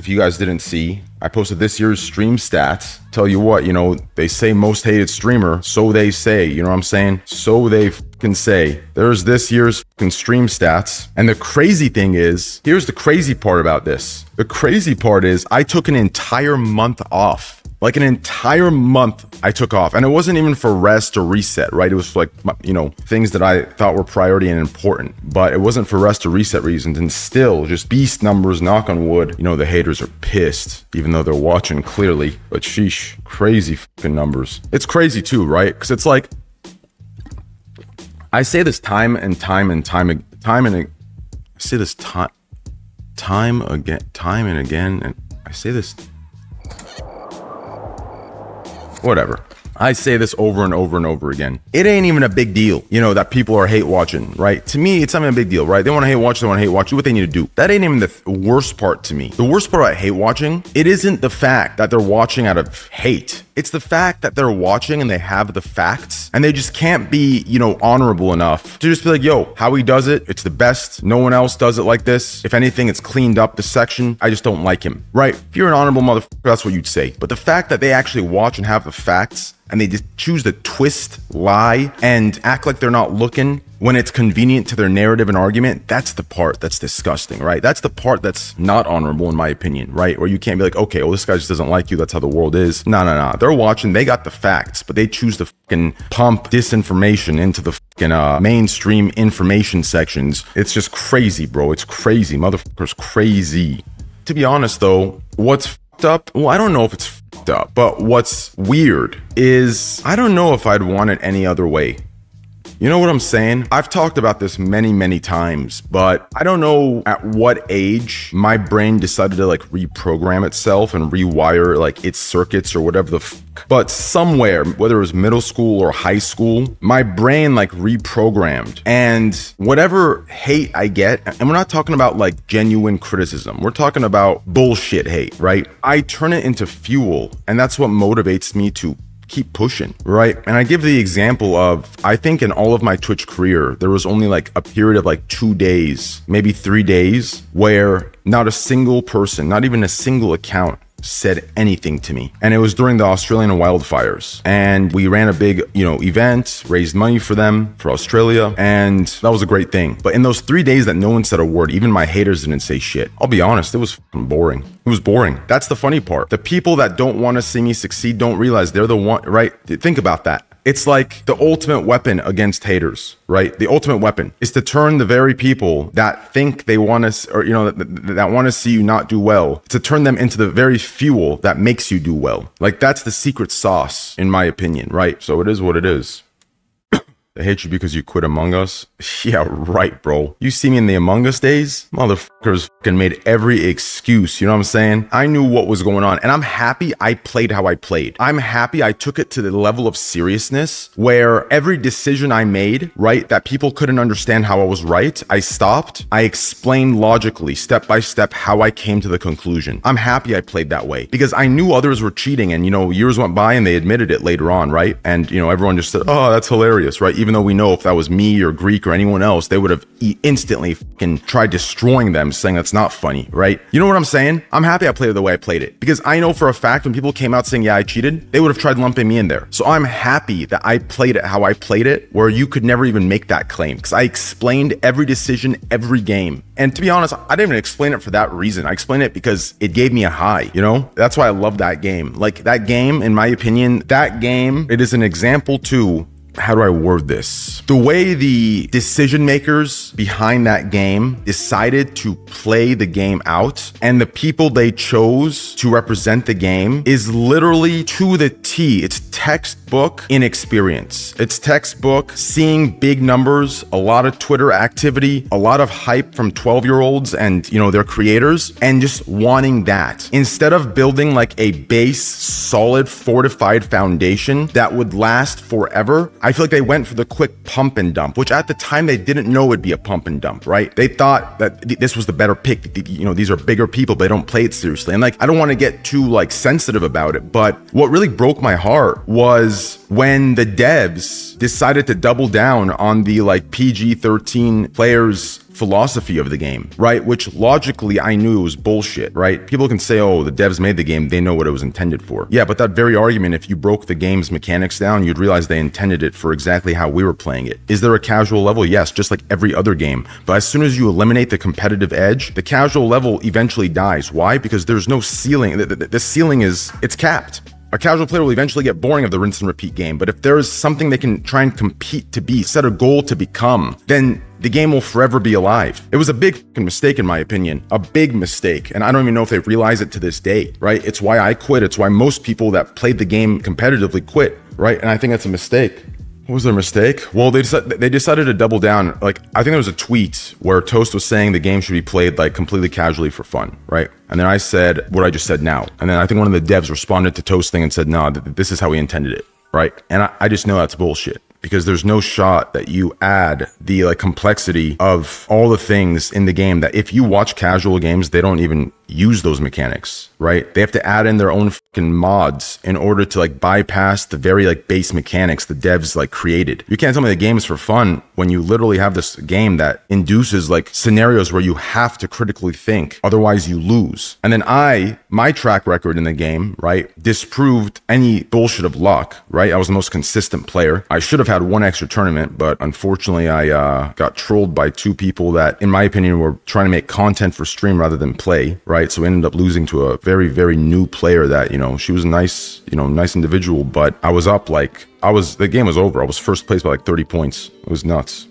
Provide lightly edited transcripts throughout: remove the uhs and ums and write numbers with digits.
you guys didn't see, I posted this year's stream stats. Tell you what, you know, they say most hated streamer, so they say, you know what I'm saying? So they can say. There's this year's fucking stream stats. And the crazy thing is, here's the crazy part about this. The crazy part is I took an entire month off. Like an entire month I took off, and it wasn't even for rest or reset, right? It was like, you know, things that I thought were priority and important, but it wasn't for rest or reset reasons. And still just beast numbers, knock on wood. You know, the haters are pissed, even though they're watching clearly, but sheesh, crazy fucking numbers. It's crazy too, right? Because it's like, I say this time and again, and I say this, whatever. I say this over and over and over again. It ain't even a big deal, you know, that people are hate watching, right? To me, it's not even a big deal, right? They want to hate watch, they want to hate watch, do what they need to do. That ain't even the worst part to me. The worst part about hate watching, it isn't the fact that they're watching out of hate. It's the fact that they're watching and they have the facts and they just can't be, you know, honorable enough to just be like, yo, how he does it, it's the best. No one else does it like this. If anything, it's cleaned up this section. I just don't like him, right? If you're an honorable motherfucker, that's what you'd say. But the fact that they actually watch and have the facts and they just choose to twist, lie, and act like they're not looking when it's convenient to their narrative and argument, that's the part that's disgusting, right? That's the part that's not honorable in my opinion, right? Where you can't be like, okay, well, this guy just doesn't like you, that's how the world is. No. They're watching, they got the facts, but they choose to fucking pump disinformation into the fucking mainstream information sections. It's just crazy, bro. It's crazy. Motherfuckers crazy. To be honest though, what's fucked up? Well, I don't know if it's fucked up, but what's weird is I don't know if I'd want it any other way. You know what I'm saying? I've talked about this many times, but I don't know at what age my brain decided to like reprogram itself and rewire like its circuits or whatever the fuck. But somewhere, whether it was middle school or high school, my brain like reprogrammed, and whatever hate I get, and we're not talking about like genuine criticism, we're talking about bullshit hate, right? I turn it into fuel, and that's what motivates me to keep pushing, right? And I give the example of, I think in all of my Twitch career, there was only like a period of like 2 days, maybe 3 days, where not a single person, not even a single account said anything to me. And it was during the Australian wildfires. And we ran a big, you know, event, raised money for them, for Australia. And that was a great thing. But in those 3 days that no one said a word, even my haters didn't say shit. I'll be honest, it was fucking boring. It was boring. That's the funny part. The people that don't want to see me succeed don't realize they're the one, right? Think about that. It's like the ultimate weapon against haters, right? The ultimate weapon is to turn the very people that think they want to, or, you know, that want to see you not do well, to turn them into the very fuel that makes you do well. Like, that's the secret sauce, in my opinion, right? So it is what it is. They hate you because you quit Among Us? Yeah, right, bro. You see me in the Among Us days? Motherfuckers fucking made every excuse, you know what I'm saying? I knew what was going on, and I'm happy I played how I played. I'm happy I took it to the level of seriousness where every decision I made, right, that people couldn't understand how I was right, I stopped. I explained logically, step by step, how I came to the conclusion. I'm happy I played that way because I knew others were cheating, and, you know, years went by and they admitted it later on, right? And, you know, everyone just said, oh, that's hilarious, right? Even though we know if that was me or Greek or anyone else, they would have instantly fucking tried destroying them, saying that's not funny, right? You know what I'm saying? I'm happy I played it the way I played it, because I know for a fact when people came out saying, yeah, I cheated, they would have tried lumping me in there. So I'm happy that I played it how I played it, where you could never even make that claim, because I explained every decision, every game. And to be honest, I didn't even explain it for that reason. I explained it because it gave me a high, you know? That's why I love that game. Like, that game, in my opinion, that game, it is an example to, how do I word this? The way the decision makers behind that game decided to play the game out, and the people they chose to represent the game, is literally to the T. It's textbook inexperience. It's textbook seeing big numbers, a lot of Twitter activity, a lot of hype from 12-year-olds and, you know, their creators, and just wanting that. Instead of building like a base, solid, fortified foundation that would last forever, I feel like they went for the quick pump and dump, which at the time they didn't know it'd be a pump and dump, right? They thought that this was the better pick. You know, these are bigger people, but they don't play it seriously. And like, I don't want to get too like sensitive about it, but what really broke my heart was when the devs decided to double down on the like PG-13 players philosophy of the game, right? Which logically I knew it was bullshit, right? People can say, oh, the devs made the game, they know what it was intended for. Yeah, but that very argument, if you broke the game's mechanics down, you'd realize they intended it for exactly how we were playing it. Is there a casual level? Yes, just like every other game. But as soon as you eliminate the competitive edge, the casual level eventually dies. Why? Because there's no ceiling. The ceiling it's capped. A casual player will eventually get boring of the rinse and repeat game, but if there is something they can try and compete to be, set a goal to become, then the game will forever be alive. It was a big fucking mistake in my opinion, a big mistake, and I don't even know if they realize it to this day, right? It's why I quit, it's why most people that played the game competitively quit, right? And I think that's a mistake. What was their mistake? Well, they decided to double down. Like, I think there was a tweet where Toast was saying the game should be played like completely casually for fun, right? And then I said what I just said now. And then I think one of the devs responded to Toast thing and said, no, this is how we intended it, right? And I just know that's bullshit. Because there's no shot that you add the like complexity of all the things in the game that if you watch casual games, they don't even use those mechanics, right? They have to add in their own fucking mods in order to like bypass the very like base mechanics the devs like created. You can't tell me the game is for fun when you literally have this game that induces like scenarios where you have to critically think, otherwise you lose. And then my track record in the game, right, disproved any bullshit of luck, right? I was the most consistent player. I should have had one extra tournament, but unfortunately I got trolled by two people that, in my opinion, were trying to make content for stream rather than play, right? So we ended up losing to a very, very new player that, you know, she was a nice, you know, nice individual, but I was up like, the game was over. I was first place by like 30 points. It was nuts.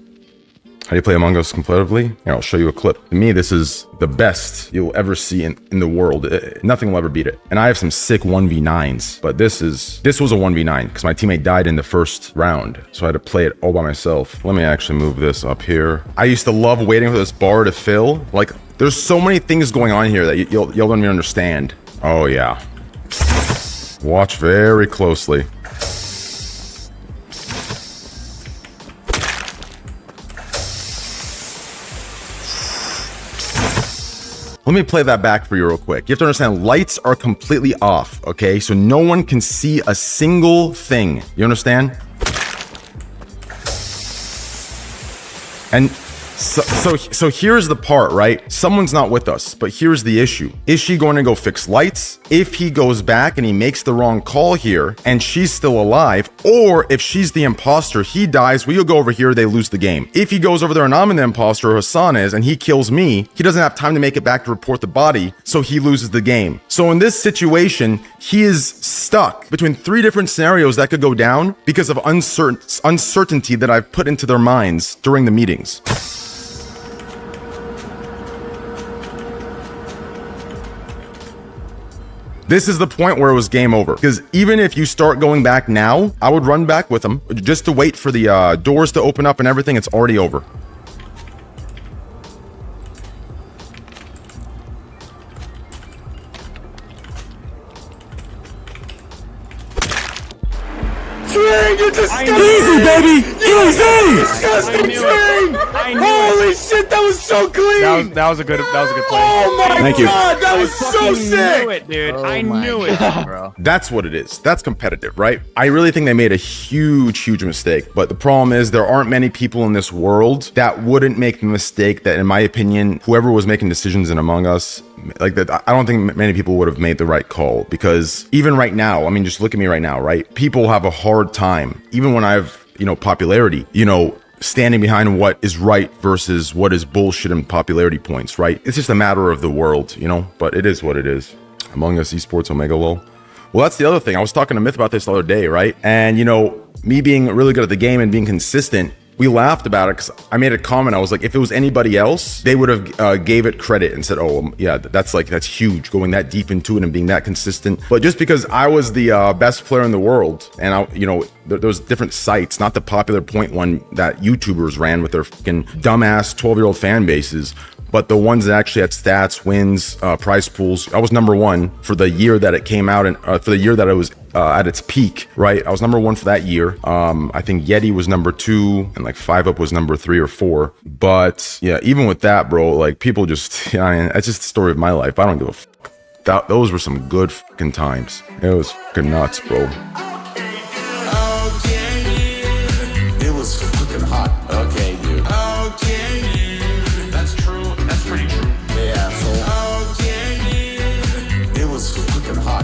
How do you play Among Us competitively? Here, I'll show you a clip. To me, this is the best you'll ever see in the world. Nothing will ever beat it. And I have some sick 1v9s, but this was a 1v9 because my teammate died in the first round. So I had to play it all by myself. Let me actually move this up here. I used to love waiting for this bar to fill. Like, there's so many things going on here that y'all don't even understand. Oh yeah. Watch very closely. Let me play that back for you real quick. You have to understand, lights are completely off, okay? So no one can see a single thing. You understand? And so here's the part, right? Someone's not with us, but here's the issue. Is she going to go fix lights? If he goes back and he makes the wrong call here and she's still alive, or if she's the imposter, he dies, we'll go over here, they lose the game. If he goes over there and I'm the imposter, or Hassan is, and he kills me, he doesn't have time to make it back to report the body, so he loses the game. So in this situation, he is stuck between 3 different scenarios that could go down because of uncertainty that I've put into their minds during the meetings. This is the point where it was game over. Because even if you start going back now, I would run back with them just to wait for the doors to open up and everything. It's already over. You're disgusting! Easy, baby! Easy! Disgusting Train! Holy shit, that was so clean! That was a good play. Oh my god, that was so sick! I knew it, dude. I knew it, bro. That's what it is. That's competitive, right? I really think they made a huge mistake. But the problem is there aren't many people in this world that wouldn't make the mistake that, in my opinion, whoever was making decisions in Among Us, like that, I don't think many people would have made the right call. Because even right now, I mean, just look at me right now, right? People have a hard time, even when I have, you know, popularity, you know, standing behind what is right versus what is bullshit and popularity points, right? It's just a matter of the world, you know, but it is what it is. Among Us Esports Omega lol. Well, that's the other thing. I was talking to Myth about this the other day, right? And, you know, me being really good at the game and being consistent, we laughed about it because I made a comment. I was like, if it was anybody else, they would have gave it credit and said, oh, yeah, that's huge, going that deep into it and being that consistent. But just because I was the best player in the world, and you know, there was different sites, not the popular point one that YouTubers ran with their fucking dumbass 12-year-old fan bases, but the ones that actually had stats, wins, prize pools. I was #1 for the year that it came out, and for the year that it was at its peak, right? I was #1 for that year. I think Yeti was #2, and like 5up was #3 or 4. But yeah, even with that, bro, like people just, I mean, that's just the story of my life. I don't give a fuck. Those were some good fucking times. It was fucking nuts, bro. It was fucking hot. Okay, dude. Okay, that's was freaking hot.